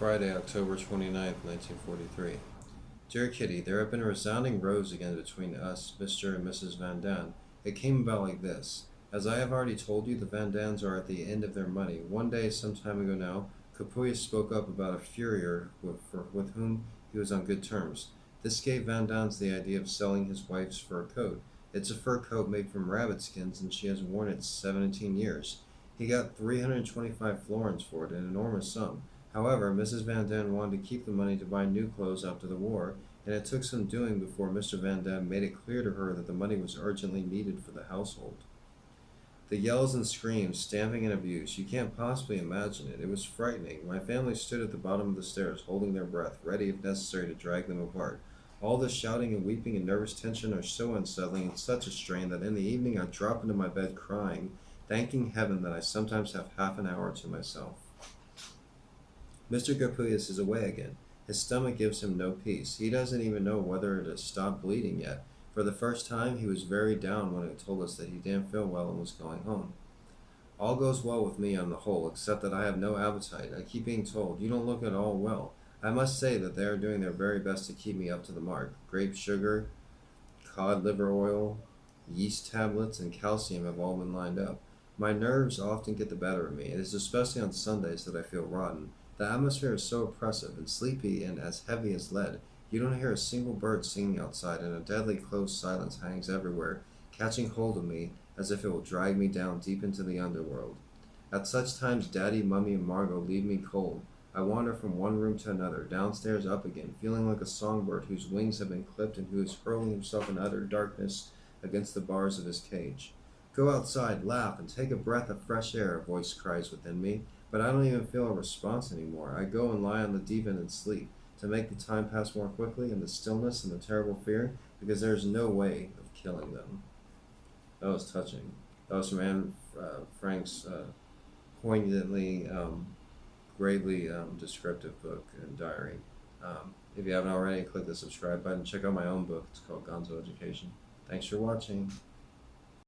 Friday, October 29th, 1943. Dear Kitty, there have been resounding rows again between us, Mr. and Mrs. Van Daan. It came about like this. As I have already told you, the Van Daans are at the end of their money. One day, some time ago now, Capouille spoke up about a furrier with whom he was on good terms. This gave Van Daans the idea of selling his wife's fur coat. It's a fur coat made from rabbit skins, and she has worn it 17 years. He got 325 florins for it, an enormous sum. However, Mrs. Van Daan wanted to keep the money to buy new clothes after the war, and it took some doing before Mr. Van Daan made it clear to her that the money was urgently needed for the household. The yells and screams, stamping and abuse, you can't possibly imagine it. It was frightening. My family stood at the bottom of the stairs, holding their breath, ready if necessary to drag them apart. All this shouting and weeping and nervous tension are so unsettling and such a strain that in the evening I drop into my bed crying, thanking heaven that I sometimes have half an hour to myself. Mr. Gopulius is away again. His stomach gives him no peace. He doesn't even know whether it has stopped bleeding yet. For the first time, he was very down when he told us that he didn't feel well and was going home. All goes well with me on the whole, except that I have no appetite. I keep being told, you don't look at all well. I must say that they are doing their very best to keep me up to the mark. Grape sugar, cod liver oil, yeast tablets, and calcium have all been lined up. My nerves often get the better of me. It is especially on Sundays that I feel rotten. The atmosphere is so oppressive and sleepy and as heavy as lead. You don't hear a single bird singing outside, and a deadly close silence hangs everywhere, catching hold of me as if it will drag me down deep into the underworld. At such times, Daddy, Mummy, and Margot leave me cold. I wander from one room to another, downstairs, up again, feeling like a songbird whose wings have been clipped and who is hurling himself in utter darkness against the bars of his cage. Go outside, laugh, and take a breath of fresh air, a voice cries within me, but I don't even feel a response anymore. I go and lie on the divan and sleep, to make the time pass more quickly in the stillness and the terrible fear, because there is no way of killing them. That was touching. That was from Anne Frank's poignantly, gravely descriptive book and diary. If you haven't already, click the subscribe button. Check out my own book. It's called Gonzo Education. Thanks for watching.